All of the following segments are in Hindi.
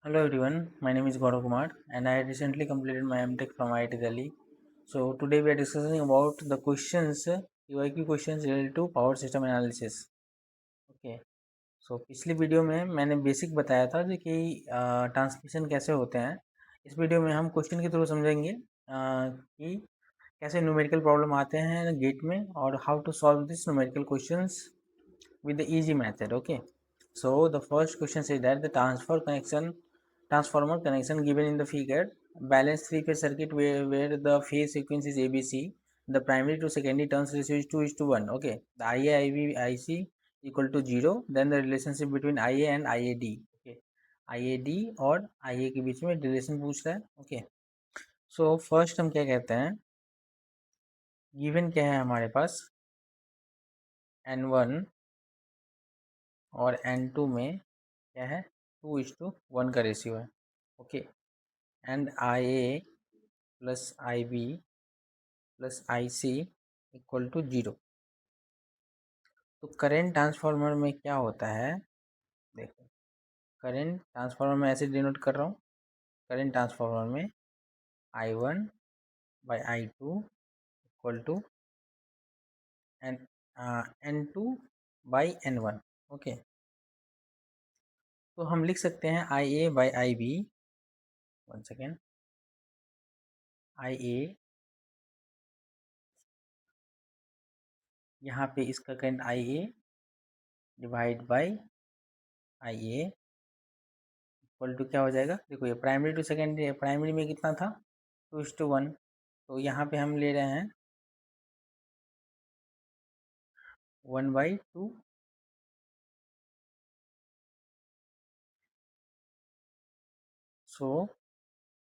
Hello everyone, my name is Gaurav Kumar and I recently completed my MTech from IIT Delhi. So today we are discussing about the questions, UIQ questions related to power system analysis. Okay, so पिछली वीडियो में मैंने बेसिक बताया था जो कि ट्रांसमिशन कैसे होते हैं। इस वीडियो में हम क्वेश्चन के थ्रू समझेंगे कि कैसे न्यूमेरिकल प्रॉब्लम आते हैं गेट में और how to solve this numerical questions with the easy method. Okay, so the first question says that the transformer connection given in the figure balance three phase circuit where the phase sequence is ABC, the primary to secondary turns ratio is 2:1. Okay, the IA IB IC equal to 0, then the relationship between IA and IAD. Okay, IAD और IA के बीच में रिलेशन पूछ रहा है. ओके, सो फर्स्ट हम क्या कहते हैं, गिवन क्या है हमारे पास, N1 और N2 में क्या है, 2:1 का रेशियो है. Okay, and IA plus IB plus IC equal to 0. तो करेंट ट्रांसफार्मर में क्या होता है, देखो करेंट ट्रांसफार्मर में ऐसे डिनोट कर रहा हूँ. करेंट ट्रांसफार्मर में I1 by I2 equal to N2 by N1. Okay, तो हम लिख सकते हैं IA by IB, one second, IA यहाँ पे इसका current IA divide by IA equal to क्या हो जाएगा, देखो ये प्राइमरी टू सेकेंडरी है, प्राइमरी में कितना था 2:1, तो यहाँ पे हम ले रहे हैं 1/2. सो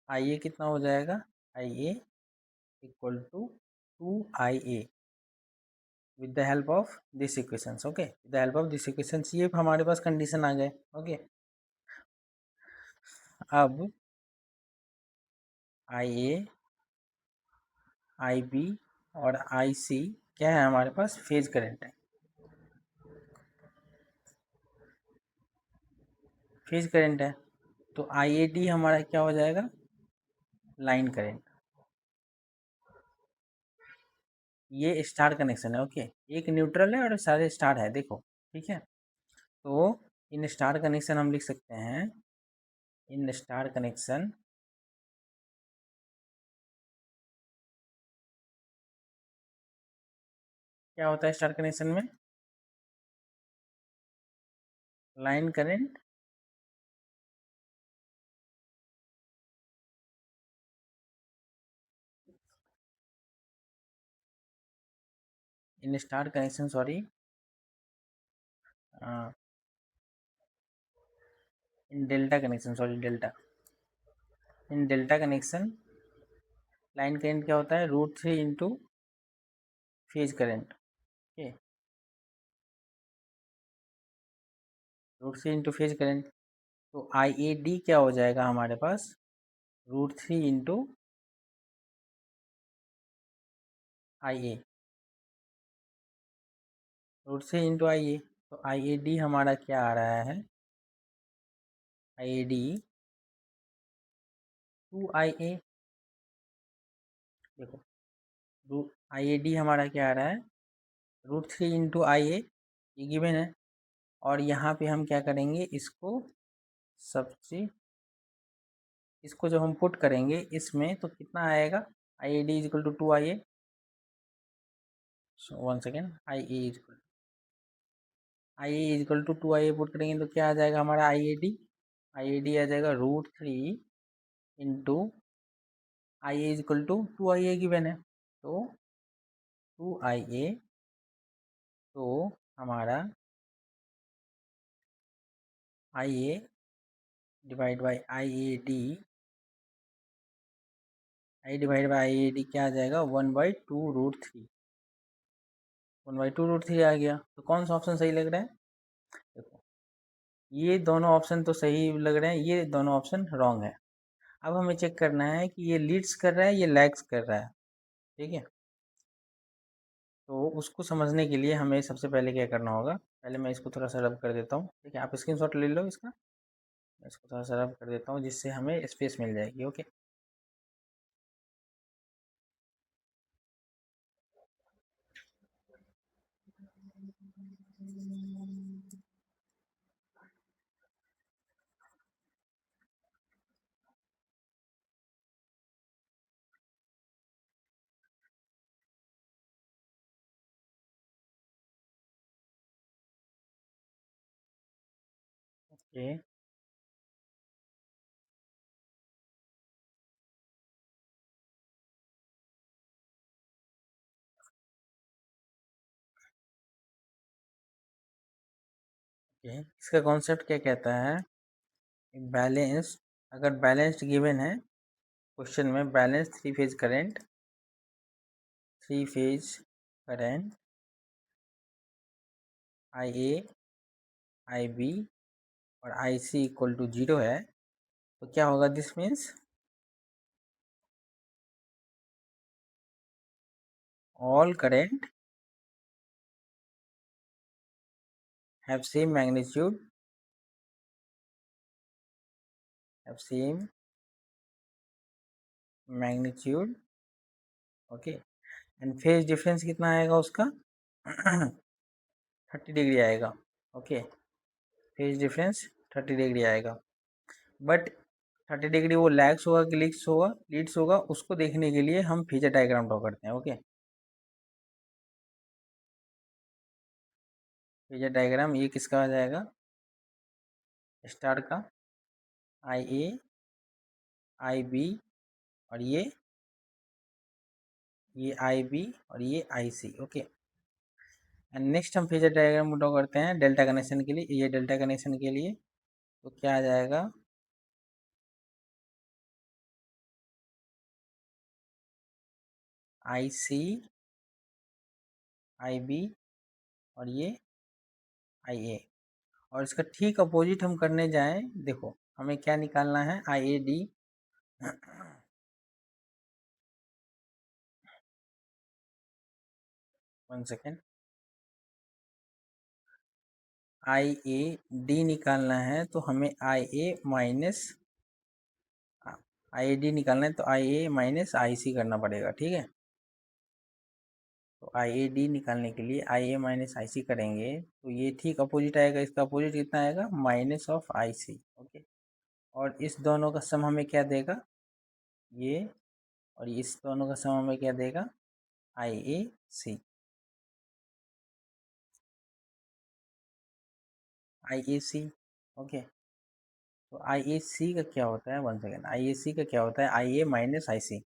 IA कितना हो जाएगा, IA equal to 2IA with the help of this equations. Okay, with the help of this equations ये हमारे पास कंडीशन आ गए. ओके, अब IA IB और IC क्या है हमारे पास, फेज करंट है. फेज करंट है तो IAD हमारा क्या हो जाएगा, लाइन करंट. ये स्टार कनेक्शन है. ओके, एक न्यूट्रल है और सारे स्टार है, देखो ठीक है. तो इन स्टार कनेक्शन हम लिख सकते हैं, इन स्टार कनेक्शन क्या होता है, स्टार कनेक्शन में line current in star connection, sorry, in delta connection, sorry delta, in delta connection line current क्या होता है, √3 into phase current. Okay, √3 into phase current. तो IAD क्या हो जाएगा हमारे पास, √3 इंटू IA, √3 इंटू IA. तो IAD हमारा क्या आ रहा है, IAD 2IA. देखो IAD हमारा क्या आ रहा है, √3 इंटू IA, ये गिवन है. और यहाँ पे हम क्या करेंगे, इसको जब हम पुट करेंगे इसमें तो कितना आएगा, IAD equal to 2IA. So one second, IA equal to 2IA put करेंगे तो क्या आ जाएगा हमारा, IAD आ जाएगा √3 into IA equal to 2IA given है. तो 2IA, तो हमारा IA divide by IAD, I divide by IAD क्या आ जाएगा, 1/2√3. 1/2√3 आ गया. तो कौन सा ऑप्शन सही लग रहा है, देखो ये दोनों ऑप्शन तो सही लग रहे हैं, ये दोनों ऑप्शन रॉन्ग है. अब हमें चेक करना है कि ये लीड्स कर रहा है, ये लैग्स कर रहा है. ठीक है, तो उसको समझने के लिए हमें सबसे पहले क्या करना होगा, पहले मैं इसको थोड़ा सा रब कर देता हूँ. ठीक है, आप स्क्रीनशॉट ले लो इसका. इसको थोड़ा सा रब कर देता हूँ जिससे हमें स्पेस मिल जाएगी। Okay, okay, okay. इसका कॉन्सेप्ट क्या कहता है? बैलेंस, अगर बैलेंस्ड गिवन है क्वेश्चन में, balance three phase current I A, I B और आई सी इक्वल टू 0 है, तो क्या होगा? This means all current have same magnitude, okay, and phase difference कितना आएगा उसका? 30 डिग्री आएगा। ओके, फेज डिफरेंस 30 डिग्री आएगा, बट 30 डिग्री वो लैग्स होगा कि लीड्स होगा, उसको देखने के लिए हम फेजर डायग्राम ड्रॉ करते हैं। ओके, फेजर डायग्राम ये किसका आ जाएगा? स्टार का, आई ए, आई बी और ये आई बी और ये आई सी। ओके, एंड नेक्स्ट हम फेजर डायग्राम ड्रॉ करते हैं डेल्टा कनेक्शन के लिए। ये डेल्टा कनेक्शन के लिए तो क्या आ जाएगा? आई सी, आई बी और ये आई ए, और इसका ठीक अपोजिट हम करने जाएं, देखो हमें क्या निकालना है? I A D, 1 second, I A D निकालना है तो हमें आई ए माइनस आई ए डी निकालना है तो आई ए माइनस आई सी करना पड़ेगा। ठीक है, तो आई ए डी निकालने के लिए आई ए माइनस आई सी करेंगे तो ये ठीक अपोजिट आएगा। इसका अपोजिट कितना आएगा? Minus of I C. Okay, और इस दोनों का सम हमें क्या देगा? ये, और इस दोनों का सम हमें क्या देगा? आई A C, I A C. Okay, तो आई ए सी का क्या होता है? 1 सेकेंड, आई ए सी का क्या होता है? आई ए माइनस आई सी।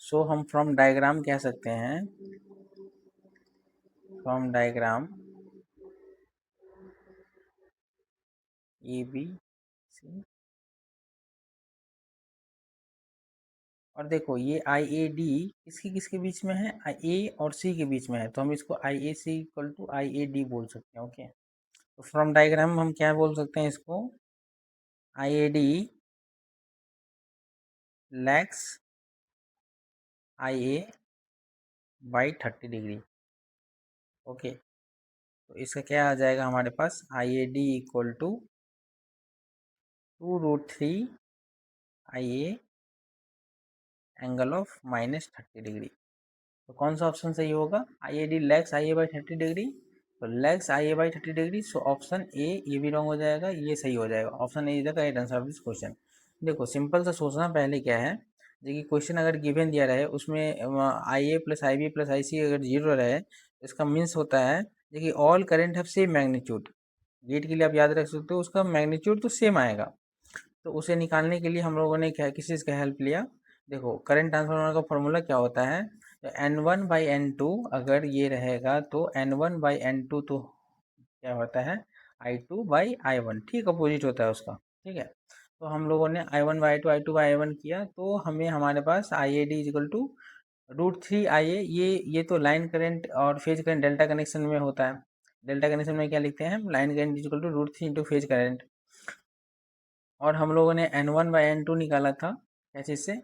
सो हम फ्रॉम डायग्राम कह सकते हैं, from diagram A B C, और देखो ये आई ए डी किसकी किसके बीच में है? ए और सी के बीच में है, तो हम इसको I A C equal to I A D बोल सकते हैं। ओके, तो फ्रॉम डायग्राम हम क्या बोल सकते हैं इसको? I A D lags I A by 30 degree. Okay, तो इसका क्या आ जाएगा हमारे पास? I A D equal to 2√3 I A angle of -30 degree. तो कौन सा ऑप्शन सही होगा? I A D lags I A by 30 degree, तो lags I A by 30 degree, so option A, ये भी रॉन्ग हो जाएगा, ये सही हो जाएगा। Option A is the correct answer of this question. देखो सिंपल सा सोचना पहले क्या है, देखिए क्वेश्चन अगर गिवन दिया रहे उसमें I A plus I B plus I C अगर 0 रहे, तो इसका मीन्स होता है देखिए all current have same magnitude. गेट के लिए आप याद रख सकते हो, उसका मैग्नीट्यूड तो सेम आएगा। तो उसे निकालने के लिए हम लोगों ने क्या किस चीज़ का हेल्प लिया? देखो करंट ट्रांसफार्मर का फॉर्मूला क्या होता है? तो N1/N2 अगर ये रहेगा तो N1/N2 तो क्या होता है? I2/I1, ठीक अपोजिट होता है उसका। ठीक है, तो हम लोगों ने I1/I2 I2/I1 किया, तो हमें हमारे पास I A D is equal to √3 I ए, ये तो लाइन करंट और फेज करंट डेल्टा कनेक्शन में होता है। डेल्टा कनेक्शन में क्या लिखते हैं हम? Line current equal to √3 into phase current. और हम लोगों ने N1/N2 निकाला था क्या चीज़ से?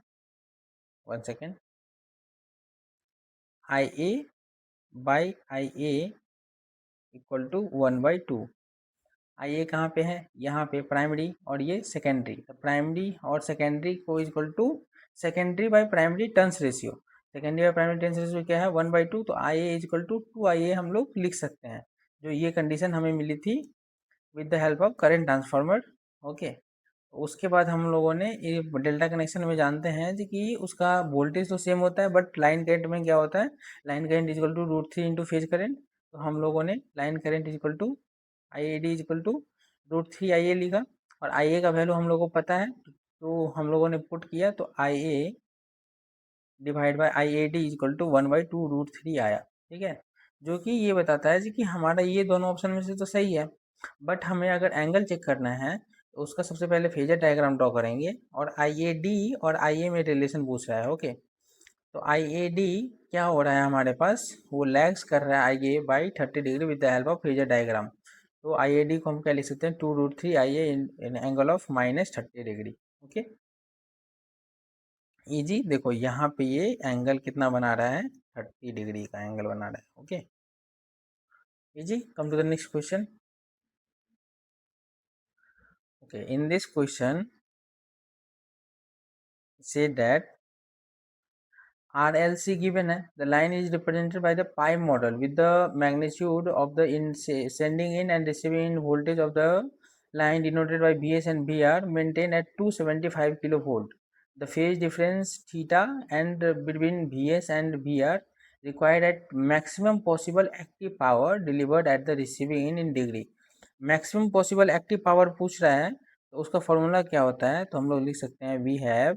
1 second, I A by I A equal to 1/2। I A कहाँ पे है, यहाँ पे प्राइमरी और ये सेकेंडरी, तो प्राइमरी और सेकेंडरी को equal to secondary by primary turns ratio. Secondary by primary turns ratio क्या है, 1/2, तो आई ए इक्वल टू 2 आई ए हम लोग लिख सकते हैं, जो ये कंडीशन हमें मिली थी with the help of current transformer. Okay, उसके बाद हम लोगों ने ये डेल्टा कनेक्शन में जानते हैं जी कि उसका वोल्टेज तो सेम होता है, बट लाइन करंट में क्या होता है, line current equal to √3 into phase current. तो हम लोगों ने line current equal to I A D equal to √3 I A लिखा, और आई ए का वैल्यू हम लोगों को पता है, तो हम लोगों ने पुट किया, तो I A divide by I A D equal to 1/2 √3 आया। ठीक है, जो कि ये बताता है जी कि हमारा ये दोनों ऑप्शन में से तो सही है, बट हमें अगर एंगल चेक करना है तो उसका सबसे पहले फेजर डायग्राम ड्रॉ करेंगे, और आई ए डी और आई ए में रिलेशन पूछ रहा है। ओके, तो आई ए डी क्या हो रहा है हमारे पास, वो लैग्स कर रहा है I A by 30 degree with the help of phasor diagram. तो आई ए डी को हम क्या लिख सकते हैं, 2√3 I A in angle of -30 degree. Okay, easy, देखो यहाँ पे ये एंगल कितना बना रहा है, 30 डिग्री का एंगल बना रहा है। Okay, easy, come to the next question. Okay, in this question say that RLC given है, the line is represented by the pi model with the magnitude of the sending in and receiving in voltage of the line denoted by Vs and Vr maintained at 275 kilovolt. The phase difference theta and between Vs and Vr required at maximum possible active power delivered at the receiving in degree. Maximum possible active power पूछ रहा है, तो उसका फॉर्मूला क्या होता है, तो हम लोग लिख सकते हैं we have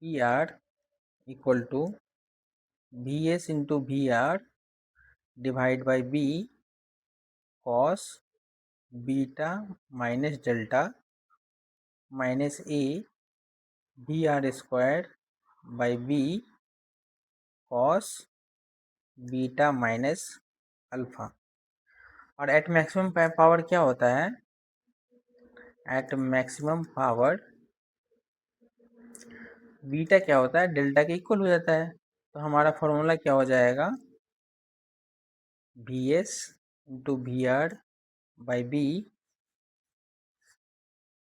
P R equal to V S into V R divide by B cos beta minus delta minus A V R square by B cos beta minus alpha. और एट मैक्सिमम पावर क्या होता है, एट मैक्सिमम पावर बीटा क्या होता है, डेल्टा के इक्वल हो जाता है। तो हमारा फॉर्मूला क्या हो जाएगा, V S into V R by B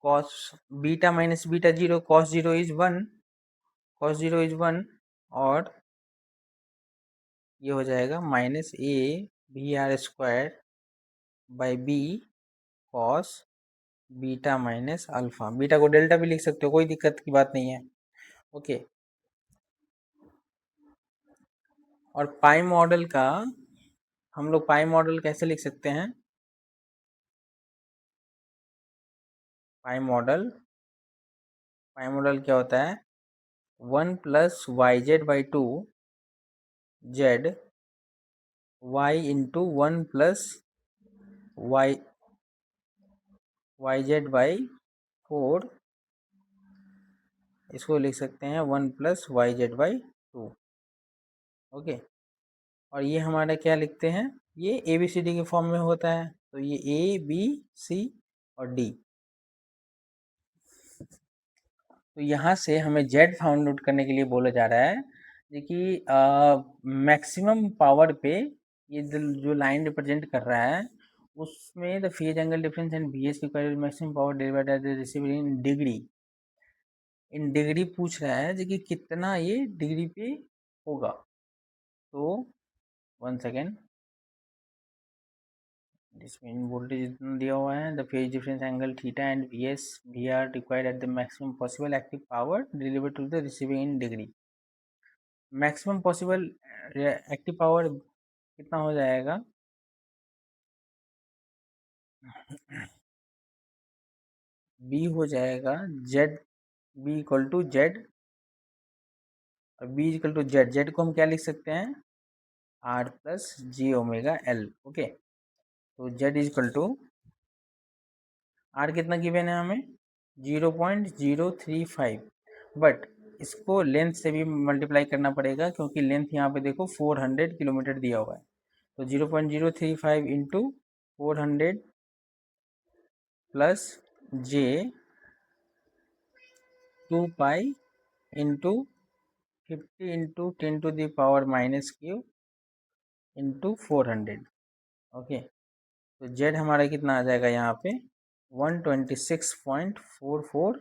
cos beta minus beta 0, cos 0 is 1, cos 0 is 1, और ये हो जाएगा minus A V R square by B cos beta minus alpha. Beta को डेल्टा भी लिख सकते हो, कोई दिक्कत की बात नहीं है। ओके, और पाई मॉडल का हम लोग पाई मॉडल कैसे लिख सकते हैं, पाई मॉडल क्या होता है, 1 plus Y Z by 2 Z Y into 1 plus Y Z by 4, इसको लिख सकते हैं 1 plus Y Z by 2। Okay, और ये हमारा क्या लिखते हैं, ये ए बी सी डी के फॉर्म में होता है, तो ये ए बी सी और डी। तो यहाँ से हमें जेड फाउंड आउट करने के लिए बोला जा रहा है कि मैक्सिमम पावर पे ये जो लाइन रिप्रेजेंट कर रहा है उसमें the phase angle difference and B S required maximum power divided by the receiver in degree. In degree पूछ रहा है कि कितना ये डिग्री पे होगा। तो 1 सेकेंड, इसमें वोल्टेज इतना दिया हुआ है, the phase difference angle theta and V S V R required at the maximum possible active power delivered to the receiving in degree. Maximum possible active power कितना हो जाएगा, बी हो जाएगा Z, B equal to Z, और B equal to Z, Z को हम क्या लिख सकते हैं, R plus G omega L. Okay, तो जेड इक्वल टू आर कितना गिवन है हमें, 0.035, बट इसको लेंथ से भी मल्टीप्लाई करना पड़ेगा, क्योंकि लेंथ यहाँ पे देखो 400 किलोमीटर दिया हुआ है। तो 0.035 इंटू 400 प्लस जे 2 pi into 50 into 10⁻³ into 400। Okay, तो जेड हमारा कितना आ जाएगा यहाँ पे 126.44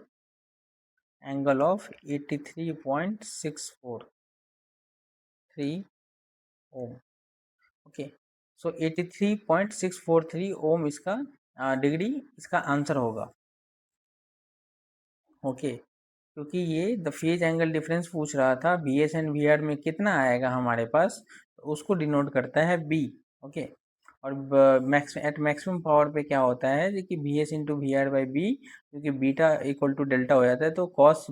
एंगल ऑफ 83.643 ओम। ओके, सो 83.643 ओम इसका डिग्री इसका आंसर होगा। ओके, क्योंकि ये द फेज एंगल डिफरेंस पूछ रहा था B S and V R में कितना आएगा हमारे पास, तो उसको डिनोट करता है बी। ओके, और एट मैक्सिमम पावर पे क्या होता है कि B S into V R by B, क्योंकि बीटा इक्वल टू डेल्टा हो जाता है, तो कॉस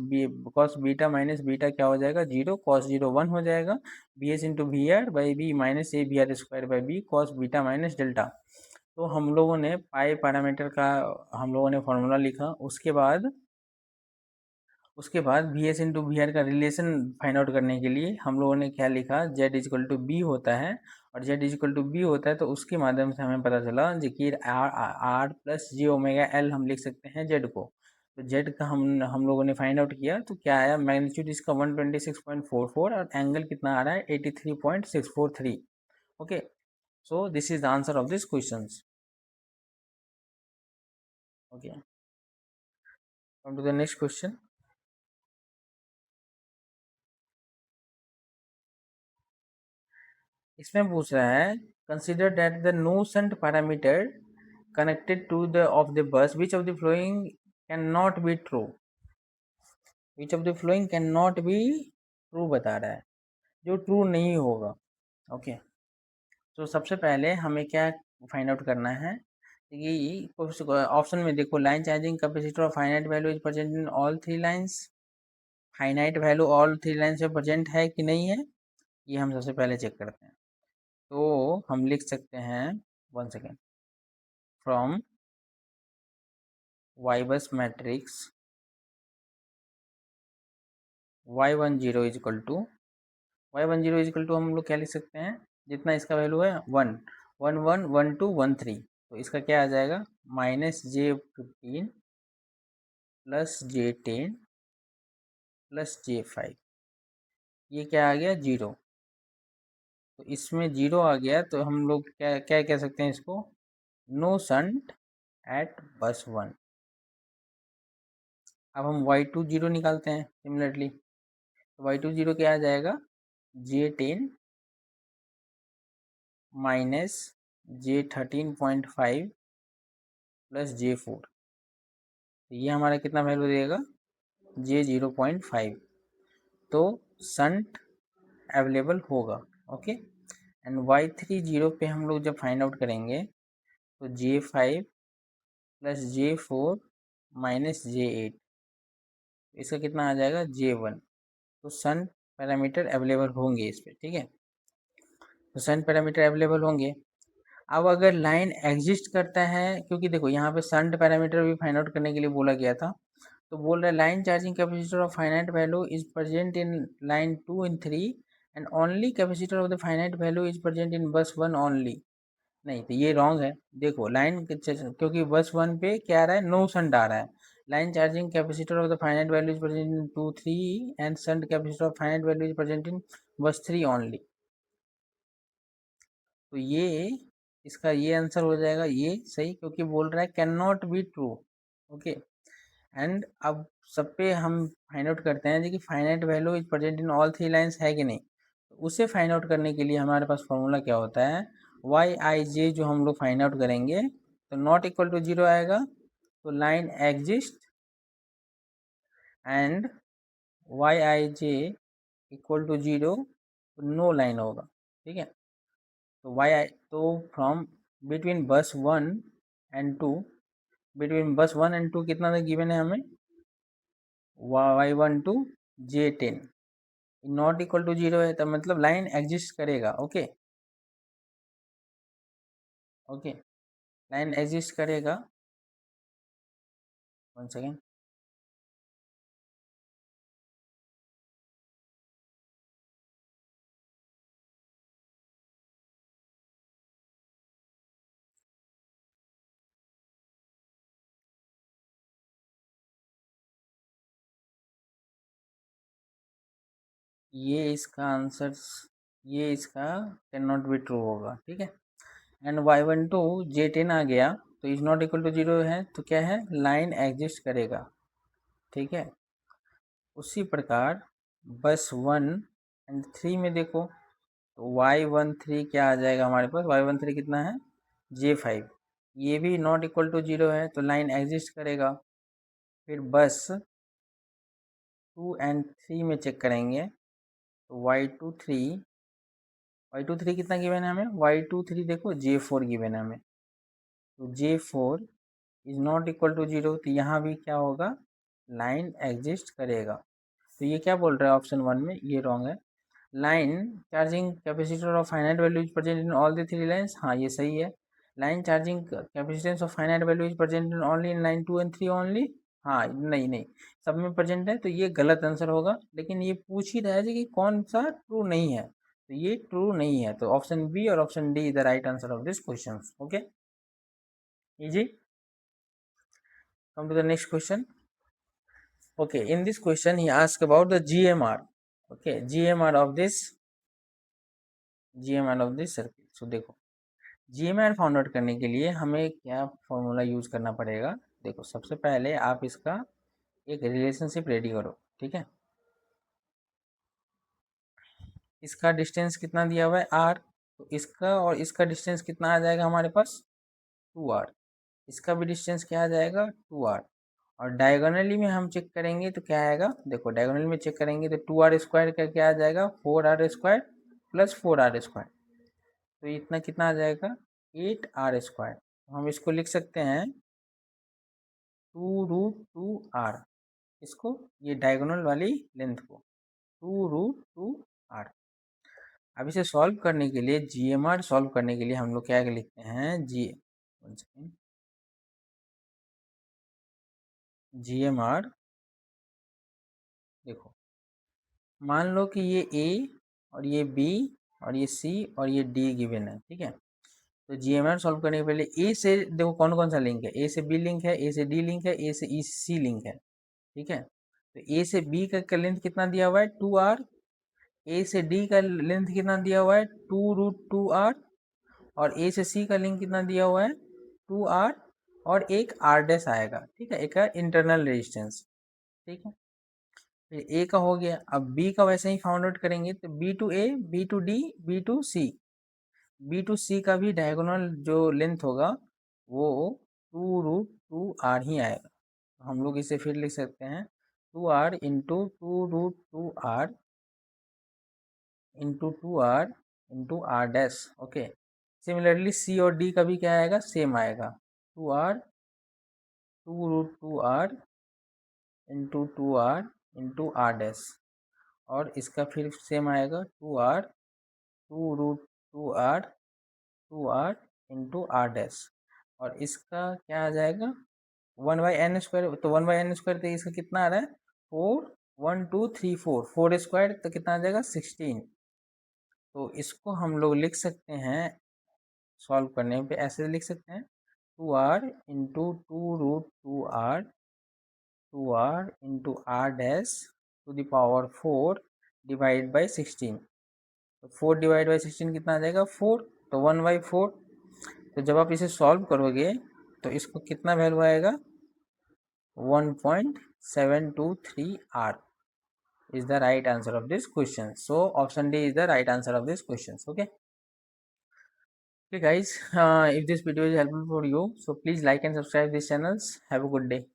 बीटा माइनस बीटा क्या हो जाएगा 0, कॉस 0 1 हो जाएगा। B S into V R by B minus A V R square by B cos beta minus delta. तो हम लोगों ने पाई पैरामीटर का हम लोगों ने फॉर्मूला लिखा। उसके बाद V S into V R का रिलेशन फाइंड आउट करने के लिए हम लोगों ने क्या लिखा, जेड इजकल टू बी होता है, और जेड इजकल टू बी होता है तो उसके माध्यम से हमें पता चला कि R R plus J omega L हम लिख सकते हैं जेड को। तो जेड का हम लोगों ने फाइंड आउट किया, तो क्या आया मैग्नीट्यूड इसका 126.44 और एंगल कितना आ रहा है 83.643। Okay, so this is the answer of this question. Okay, come to the next question. इसमें पूछ रहा है consider that the no shunt parameter connected to the of the bus which of the following can not be true, which of the following can not be true बता रहा है, जो ट्रू नहीं होगा। ओके, तो सबसे पहले हमें क्या फाइंड आउट करना है कि ऑप्शन में देखो, line charging capacitor of finite value is present in all three lines. Finite value all three line से प्रेजेंट है कि नहीं है, ये हम सबसे पहले चेक करते हैं। तो हम लिख सकते हैं, 1 सेकेंड, फ्रॉम y बस मैट्रिक्स y10 इजकल टू हम लोग क्या लिख सकते हैं, जितना इसका वैल्यू है 1 1 1 1 2 1 3, तो इसका क्या आ जाएगा -J15 plus J10 plus J5, ये क्या आ गया 0। तो इसमें 0 आ गया तो हम लोग क्या क्या कह सकते हैं इसको, नो शंट एट बस 1। अब हम y20 निकालते हैं सिमिलरली, तो y20 क्या आ जाएगा J10 minus J13.5 plus J4, तो ये हमारा कितना वैल्यू देगा J0.5। तो शंट अवेलेबल होगा। ओके, एंड y30 पे हम लोग जब फाइंड आउट करेंगे तो J5 plus J4 minus J8, इसका कितना आ जाएगा J1। तो शंट पैरामीटर अवेलेबल होंगे इस पर, ठीक है, तो शंट पैरामीटर अवेलेबल होंगे। अब अगर लाइन एग्जिस्ट करता है, क्योंकि देखो यहाँ पे शंट पैरामीटर भी फाइंड आउट करने के लिए बोला गया था, तो बोल रहा है line charging capacitor of finite value is present in line 2 and 3 and only capacitor of the finite value is present in बस 1 ओनली। नहीं, तो ये रॉन्ग है। देखो लाइन, क्योंकि बस 1 पे क्या आ रहा है, नो शंट आ रहा है। Line charging capacitor of the finite value is present in 2 3 and shunt capacitor of finite value is present in बस 3 ओनली। तो ये इसका ये आंसर हो जाएगा ये सही, क्योंकि बोल रहा है can not be true. Okay, and अब सब पे हम फाइंड आउट करते हैं कि finite value is present in all three lines है कि नहीं। तो उसे फाइंड आउट करने के लिए हमारे पास फॉर्मूला क्या होता है, वाई आई जे जो हम लोग फाइंड आउट करेंगे तो नॉट इक्वल टू 0 आएगा, तो line exist, and Y I J equal to 0 no line होगा। ठीक है, तो वाई आई, तो फ्रॉम बिटवीन बस 1 एंड 2, बिटवीन बस 1 एंड 2 कितना गिवन है हमें y12 J10 not equal to 0 है, तो मतलब लाइन एग्जिस्ट करेगा। ओके, ओके, लाइन एग्जिस्ट करेगा। 1 सेकेंड, ये इसका आंसर, ये इसका कैन नॉट बी ट्रू होगा, ठीक है। एंड y12 J10 आ गया तो इज नॉट इक्वल टू 0 है, तो क्या है, लाइन एग्जिस्ट करेगा, ठीक है। उसी प्रकार बस 1 और 3 में देखो, तो y13 क्या आ जाएगा हमारे पास, y13 कितना है, J5, ये भी नॉट इक्वल टू 0 है तो लाइन एग्जिस्ट करेगा। फिर बस 2 और 3 में चेक करेंगे तो y23 कितना गिवन है हमें, y23 देखो J4 गिवन है हमें, तो J4 is not equal to 0, तो यहाँ भी क्या होगा, लाइन एग्जिस्ट करेगा। तो ये क्या बोल रहा है ऑप्शन 1 में, ये रॉन्ग है। Line charging capacitor of finite value is present in all the 3 lines, हाँ ये सही है। Line charging capacitance of finite value is present in only in line 2 और 3 ओनली, हाँ नहीं नहीं, सब में प्रेजेंट है, तो ये गलत आंसर होगा। लेकिन ये पूछ ही रहा है कि कौन सा ट्रू नहीं है, तो ये ट्रू नहीं है, तो ऑप्शन बी और option D is the right answer of this question. Okay, easy. Come to the next question. Okay, in this question he asked about the GMR. Okay, GMR of this circuit. So देखो, GMR फाउंड आउट करने के लिए हमें क्या फॉर्मूला यूज करना पड़ेगा। देखो, सबसे पहले आप इसका एक रिलेशनशिप रेडी करो, ठीक है। इसका डिस्टेंस कितना दिया हुआ है r, तो इसका और इसका डिस्टेंस कितना आ जाएगा हमारे पास 2r, इसका भी डिस्टेंस क्या आ जाएगा 2r, और डायगोनली में हम चेक करेंगे तो क्या आएगा, देखो डायगोनली में चेक करेंगे तो 2r² का क्या आ जाएगा 4r² प्लस 4r², तो इतना कितना आ जाएगा 8r²। हम इसको लिख सकते हैं 2√2r, इसको, ये डायगोनल वाली लेंथ को 2√2r। अब इसे सॉल्व करने के लिए, GMR सॉल्व करने के लिए हम लोग क्या लिखते हैं, GMR, देखो मान लो कि ये A और ये B और ये C और ये D गिवन है, ठीक है। तो GMR सॉल्व करने के पहले A से देखो कौन कौन सा लिंक है, A से B लिंक है, A से D लिंक है, A से E C लिंक है, ठीक है। तो A से B का लेंथ कितना दिया हुआ है 2r, A से D का लेंथ कितना दिया हुआ है 2√2r, और A से C का लिंक कितना दिया हुआ है 2r, और एक r डैश आएगा, ठीक है, एक इंटरनल रेजिस्टेंस, ठीक है। फिर ए का हो गया, अब बी का वैसे ही फाउंड आउट करेंगे तो B to A, B to D, B to C, B to C का भी डायगोनल जो लेंथ होगा वो 2√2r ही आएगा। तो हम लोग इसे फिर लिख सकते हैं 2r into 2√2r into 2r into r dash. Okay, similarly C और डी का भी क्या आएगा, सेम आएगा 2√2r into 2r into r dash, और इसका फिर सेम आएगा 2r इंटू r डैश, और इसका क्या आ जाएगा 1/n², तो 1/n² तो इसका कितना आ रहा है 4, 1 2 3 4, 4² तो कितना आ जाएगा 16। तो इसको हम लोग लिख सकते हैं, सॉल्व करने पे ऐसे लिख सकते हैं 2r into 2√2r, 2r into r dash to the power 4 divide by 16, तो 4 डिवाइड बाई 16 कितना आ जाएगा 4, तो 1/4। तो जब आप इसे सॉल्व करोगे तो इसको कितना वैल्यू आएगा 1.723 r is the right answer of this question. So option D is the right answer of this questions. Okay. Okay guys, if this video is helpful for you, so please like and subscribe these channels. Have a good day.